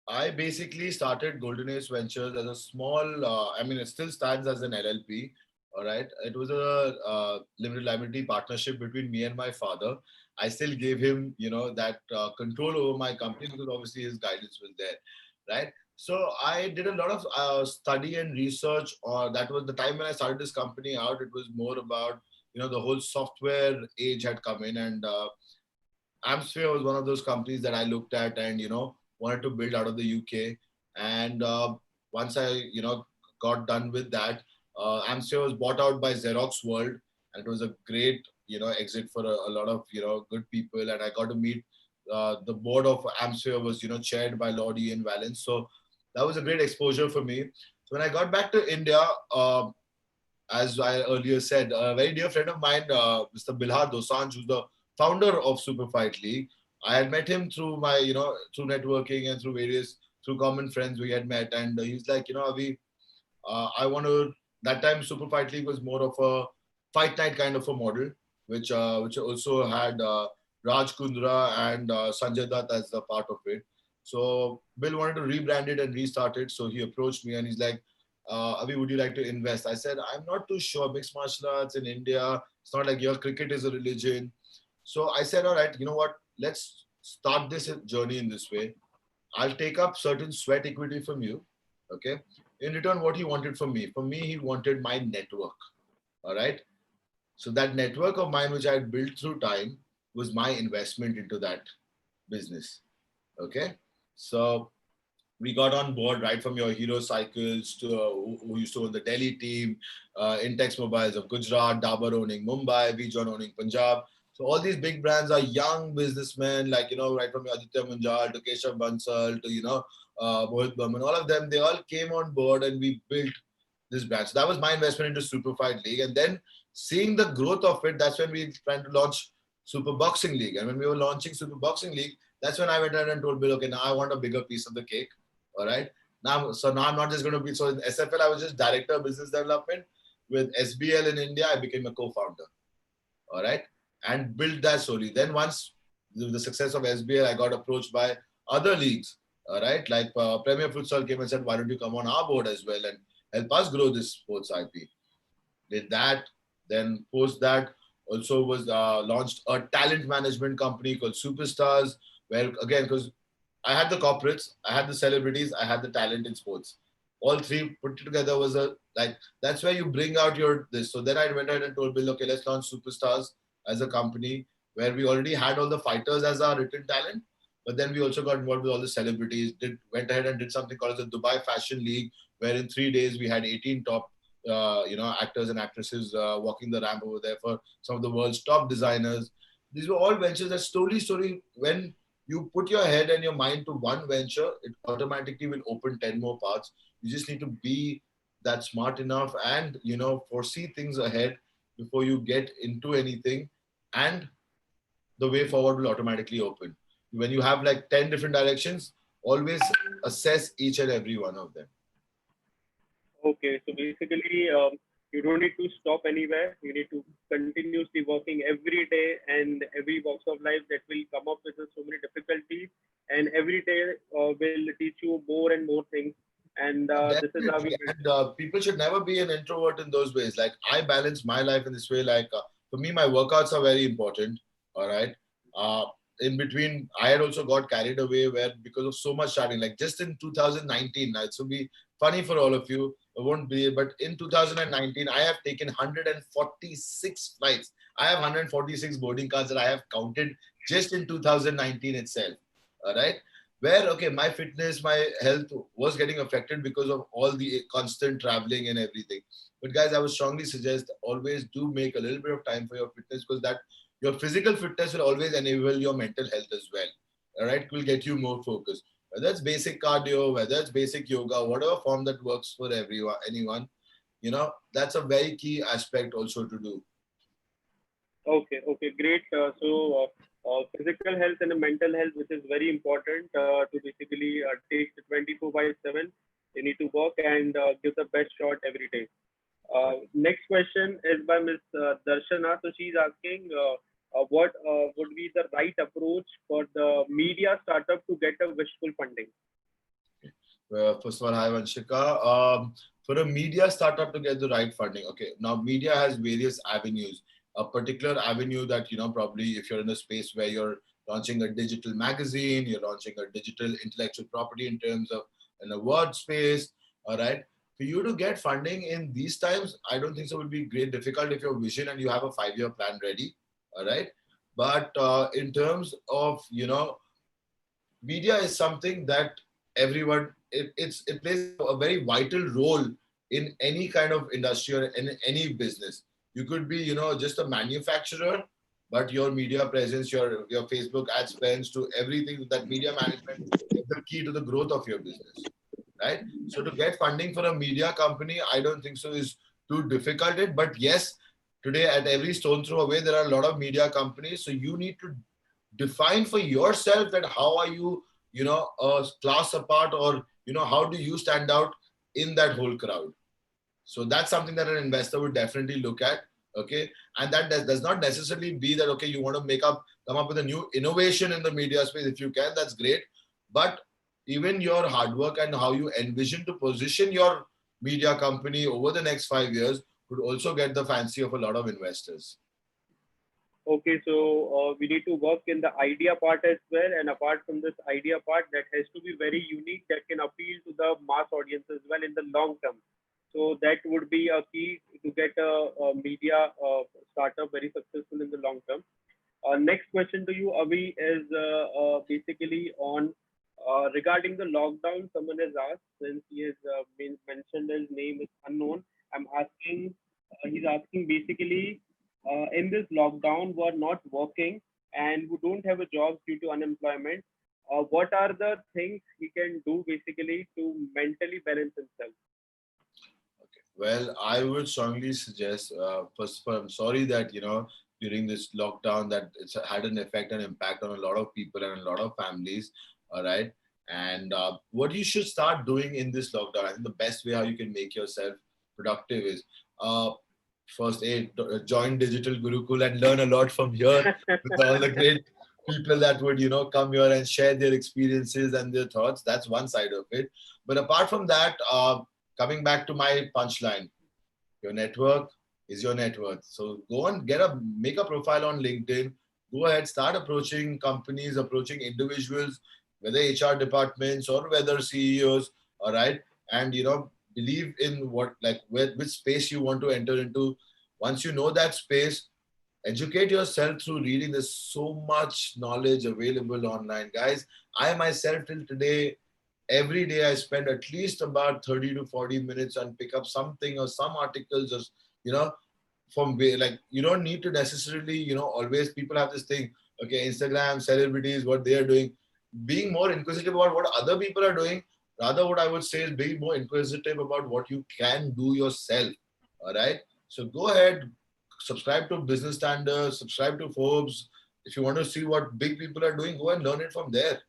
I basically started Golden Age Ventures as a small, I mean, it still stands as an LLP. All right. It was a limited liability partnership between me and my father. I still gave him, that control over my company because obviously his guidance was there. Right. So I did a lot of study and research. Or that was the time when I started this company out. It was more about, the whole software age had come in, and Amsphere was one of those companies that I looked at and, wanted to build out of the UK. And once I, got done with that, Amsphere was bought out by Xerox World. And it was a great, exit for a lot of, good people. And I got to meet the board of Amsphere was, chaired by Lord Ian Valence. So that was a great exposure for me. So when I got back to India, as I earlier said, a very dear friend of mine, Mr. Bilhar Dosanjh, who's the founder of Super Fight League. I had met him through my, through networking and through common friends we had met. And he's like, Avi, I want to, that time Super Fight League was more of a fight night kind of a model, which also had Raj Kundra and Sanjay Dutt as the part of it. So Bill wanted to rebrand it and restart it. So he approached me and he's like, Avi, would you like to invest? I said, I'm not too sure. Mixed martial arts in India, it's not like your cricket is a religion. So I said, all right, you know what? Let's start this journey in this way. I'll take up certain sweat equity from you. Okay. In return, what he wanted from me, he wanted my network. All right. So that network of mine, which I had built through time, was my investment into that business. Okay. So we got on board right from your Hero Cycles to who used to own the Delhi team, Intex Mobiles of Gujarat, Dabur owning Mumbai, Vijon owning Punjab. So all these big brands are young businessmen, like, right from Aditya Munjal to Keshav Bansal to, Mohit Burman, all of them, they all came on board and we built this brand. So that was my investment into Super Fight League. And then seeing the growth of it, that's when we tried to launch Super Boxing League. And when we were launching Super Boxing League, that's when I went ahead and told Bill, okay, now I want a bigger piece of the cake. All right. Now I'm not just going to be, so in SFL, I was just director of business development. With SBL in India, I became a co-founder. All right. And built that slowly. Then once the success of SBL, I got approached by other leagues. All right. Like Premier Futsal came and said, why don't you come on our board as well and help us grow this sports IP? Did that. Then post that also was launched a talent management company called Superstars, where again, because I had the corporates, I had the celebrities, I had the talent in sports. All three put together was that's where you bring out your this. So then I went ahead and told Bill, okay, let's launch Superstars as a company where we already had all the fighters as our written talent, but then we also got involved with all the celebrities. Went ahead and did something called the Dubai Fashion League, where in 3 days we had 18 top actors and actresses walking the ramp over there for some of the world's top designers. These were all ventures that slowly, when you put your head and your mind to one venture, it automatically will open 10 more paths. You just need to be that smart enough and, foresee things ahead before you get into anything. And the way forward will automatically open. When you have like 10 different directions, always assess each and every one of them. Okay, so basically, you don't need to stop anywhere. You need to continuously working every day and every walks of life that will come up with so many difficulties, and every day will teach you more and more things. And this is how we Definitely. build. And people should never be an introvert in those ways. Like I balance my life in this way. Like for me, my workouts are very important. All right. Uh, in between, I had also got carried away where because of so much traveling, like just in 2019, now it will be funny for all of you. It won't be, but in 2019, I have taken 146 flights. I have 146 boarding cards that I have counted just in 2019 itself. All right, where okay, my fitness, my health was getting affected because of all the constant traveling and everything. But guys, I would strongly suggest always do make a little bit of time for your fitness, because that your physical fitness will always enable your mental health as well. All right, it will get you more focused, whether it's basic cardio, whether it's basic yoga, whatever form that works for anyone. That's a very key aspect also to do. Okay, okay, great. Physical health and mental health, which is very important to basically take the 24/7. You need to work and give the best shot every day. Next question is by Ms. Darshana. So she's asking, what would be the right approach for the media startup to get a wishful funding? First of all, hi Vanshika. For a media startup to get the right funding, okay. Now, media has various avenues. A particular avenue that probably if you're in a space where you're launching a digital magazine, you're launching a digital intellectual property in terms of in a word space. All right. For you to get funding in these times, I don't think so. It would be great difficult if your vision and you have a 5-year plan ready. All right. But in terms of media is something that everyone it plays a very vital role in any kind of industry or in any business. You could be just a manufacturer, but your media presence, your Facebook ad spends, to everything, that media management is the key to the growth of your business, right? So to get funding for a media company, I don't think so is too difficult. But yes, today at every stone throw away there are a lot of media companies, so you need to define for yourself that how are you a class apart, or how do you stand out in that whole crowd. So that's something that an investor would definitely look at. Okay. And that does not necessarily be that okay, you want to come up with a new innovation in the media space. If you can, that's great. But even your hard work and how you envision to position your media company over the next 5 years would also get the fancy of a lot of investors. Okay, so we need to work in the idea part as well. And apart from this idea part, that has to be very unique, that can appeal to the mass audience as well in the long term. So that would be a key to get a media startup very successful in the long term. Next question to you, Avi, is basically on regarding the lockdown. Someone has asked, since he has been mentioned, his name is unknown. I'm asking, he's asking basically in this lockdown who are not working and who don't have a job due to unemployment, what are the things he can do basically to mentally balance himself? Well, I would strongly suggest, first of all, I'm sorry that, during this lockdown that it's had an effect and impact on a lot of people and a lot of families. All right. And what you should start doing in this lockdown, I think the best way how you can make yourself productive is uh, first, join Digital Gurukul and learn a lot from here with all the great people that would, come here and share their experiences and their thoughts. That's one side of it. But apart from that, coming back to my punchline, your network is your net worth. So go and make a profile on LinkedIn. Go ahead, start approaching companies, approaching individuals, whether HR departments or whether CEOs. All right, and believe in which space you want to enter into. Once you know that space, educate yourself through reading. There's so much knowledge available online, guys. I myself till today, every day I spend at least about 30 to 40 minutes and pick up something or some articles, or you know from like, you don't need to necessarily, always. People have this thing, okay, Instagram celebrities, what they are doing. Being more inquisitive about what other people are doing, rather what I would say is being more inquisitive about what you can do yourself. All right, so go ahead, subscribe to Business Standards, subscribe to Forbes. If you want to see what big people are doing, go and learn it from there.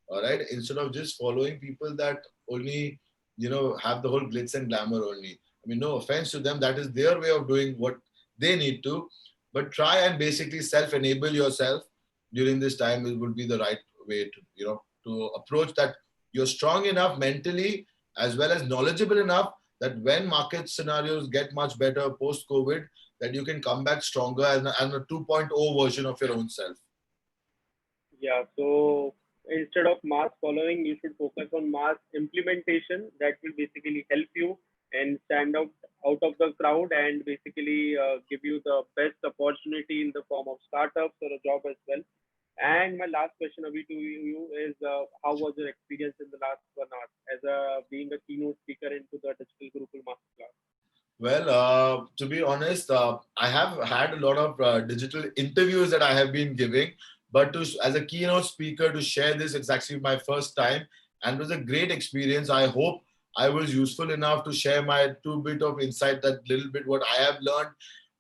All right, instead of just following people that only, have the whole glitz and glamour only. I mean, no offense to them, that is their way of doing what they need to, but try and basically self-enable yourself during this time. It would be the right way to, to approach that. You're strong enough mentally as well as knowledgeable enough that when market scenarios get much better post COVID, that you can come back stronger and a 2.0 version of your own self. Yeah, so instead of mass following, you should focus on mass implementation that will basically help you and stand out of the crowd and basically give you the best opportunity in the form of startups or a job as well. And my last question, Avi, to you is how was your experience in the last 1 hour as a being a keynote speaker into the Digital Gurukul Masterclass? Well, to be honest, I have had a lot of digital interviews that I have been giving, but as a keynote speaker to share this, it's actually my first time, and it was a great experience. I hope I was useful enough to share my two bit of insight, that little bit what I have learned.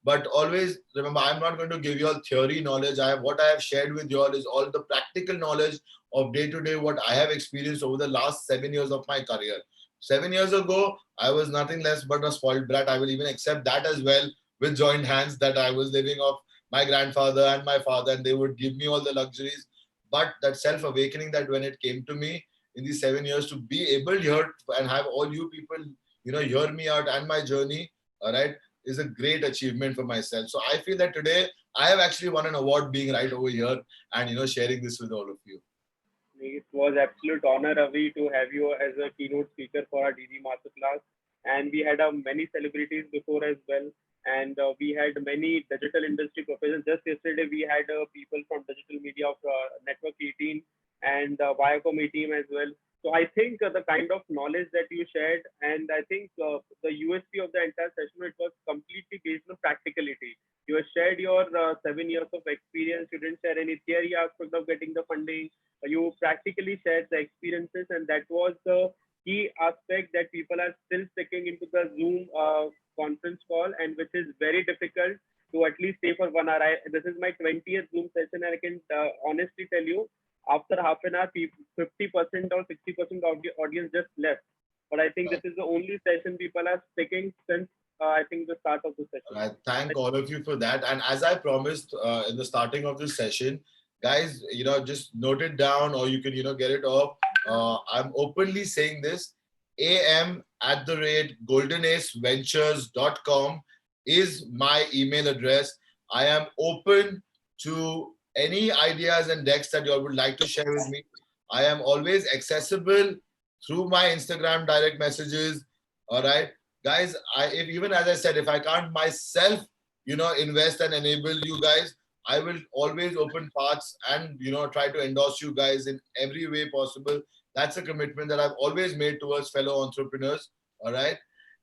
But always remember, I'm not going to give you all theory knowledge. What I have shared with you all is all the practical knowledge of day to day what I have experienced over the last 7 years of my career. 7 years ago, I was nothing less but a spoiled brat. I will even accept that as well, with joint hands, that I was living off my grandfather and my father, and they would give me all the luxuries. But that self awakening, that when it came to me in these 7 years, to be able here and have all you people, hear me out and my journey, all right, is a great achievement for myself. So I feel that today I have actually won an award being right over here and sharing this with all of you. It was absolute honor, Avi, to have you as a keynote speaker for our DG Masterclass. And we had many celebrities before as well. And we had many digital industry professionals. Just yesterday, we had people from digital media of Network 18 and Viacom team as well. So I think the kind of knowledge that you shared, and I think the USP of the entire session, it was completely based on practicality. You have shared your 7 years of experience. You didn't share any theory aspect of getting the funding. You practically shared the experiences, and that was the key aspect that people are still sticking into the Zoom conference call, and which is very difficult to at least stay for 1 hour. This is my 20th Zoom session, and I can honestly tell you, after half an hour, 50% or 60% of the audience just left. But I think this is the only session people are sticking since I think the start of the session. I thank all of you for that. And as I promised in the starting of this session, guys, just note it down, or you can, get it off. I'm openly saying this. am@goldenaceventures.com is my email address. I am open to any ideas and decks that you all would like to share with me. I am always accessible through my Instagram direct messages. All right, guys. If even as I said, if I can't myself, invest and enable you guys, I will always open paths and try to endorse you guys in every way possible. That's a commitment that I've always made towards fellow entrepreneurs. All right,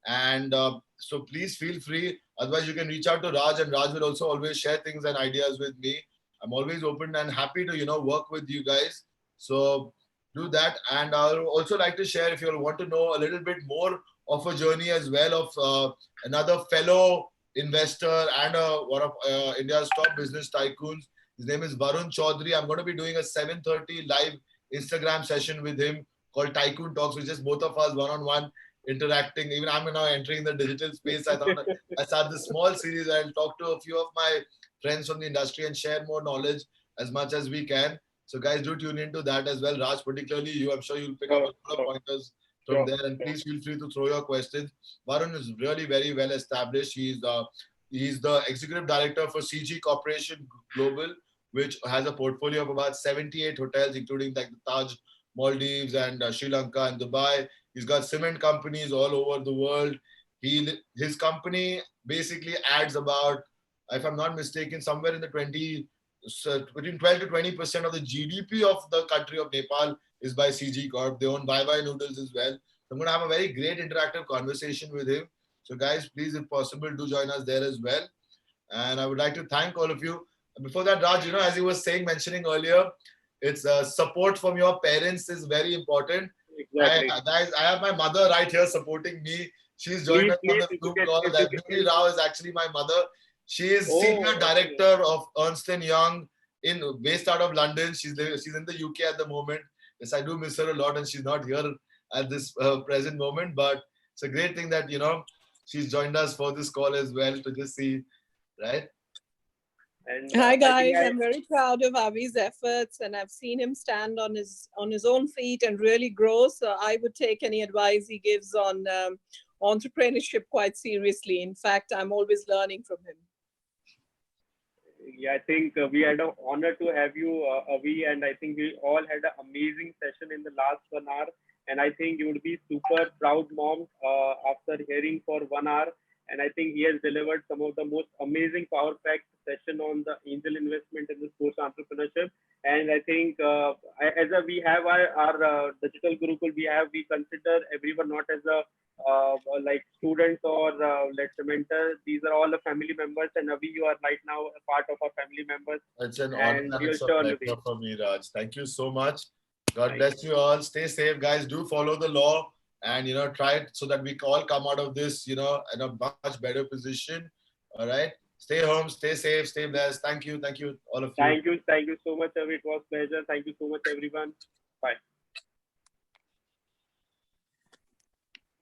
and so please feel free. Otherwise, you can reach out to Raj, and Raj will also always share things and ideas with me. I'm always open and happy to, work with you guys. So do that. And I'll also like to share, if you all want to know a little bit more of a journey as well of another fellow investor and one of India's top business tycoons. His name is Varun Chaudhary. I'm going to be doing a 7:30 live Instagram session with him called Tycoon Talks, which is both of us one-on-one interacting. Even I'm now entering the digital space. I thought I start this small series. I'll talk to a few of my friends from the industry and share more knowledge as much as we can. So guys, do tune into that as well. Raj, particularly you, I'm sure you'll pick up a lot of pointers from there. And please feel free to throw your questions. Varun is really very well established. He's the executive director for CG Corporation Global, which has a portfolio of about 78 hotels, including like the Taj Maldives and Sri Lanka and Dubai. He's got cement companies all over the world. His company basically adds about, if I'm not mistaken, somewhere in the between 12 to 20% of the GDP of the country of Nepal is by CG Corp. They own Bye Bye Noodles as well. So I'm going to have a very great interactive conversation with him. So guys, please, if possible, do join us there as well. And I would like to thank all of you. Before that, Raj, as you were mentioning earlier, it's support from your parents is very important. Exactly. Guys, I have my mother right here supporting me. She's joined us on the Zoom call. That Nuri Rao is actually my mother. She is senior director of Ernst & Young based out of London. She's in the UK at the moment. Yes, I do miss her a lot, and she's not here at this present moment. But it's a great thing that she's joined us for this call as well to just see, right? And hi guys, I'm very proud of Avi's efforts, and I've seen him stand on his own feet and really grow. So I would take any advice he gives on entrepreneurship quite seriously. In fact, I'm always learning from him. Yeah, I think we had an honor to have you, Avi, and I think we all had an amazing session in the last 1 hour. And I think you would be super proud mom after hearing for 1 hour. And I think he has delivered some of the most amazing power-packed session on the angel investment in the sports entrepreneurship. And I think we have our digital Gurukul, we consider everyone not as a like students or let's say mentors. These are all the family members, and Avi, you are right now a part of our family members. It's an honor and it's a pleasure for me, Raj. Thank you so much. God bless you all. Stay safe, guys. Do follow the law and try it so that we all come out of this in a much better position. All right. Stay home, stay safe, stay blessed. Thank you, all of you. Thank you so much, Avi. It was a pleasure. Thank you so much, everyone. Bye.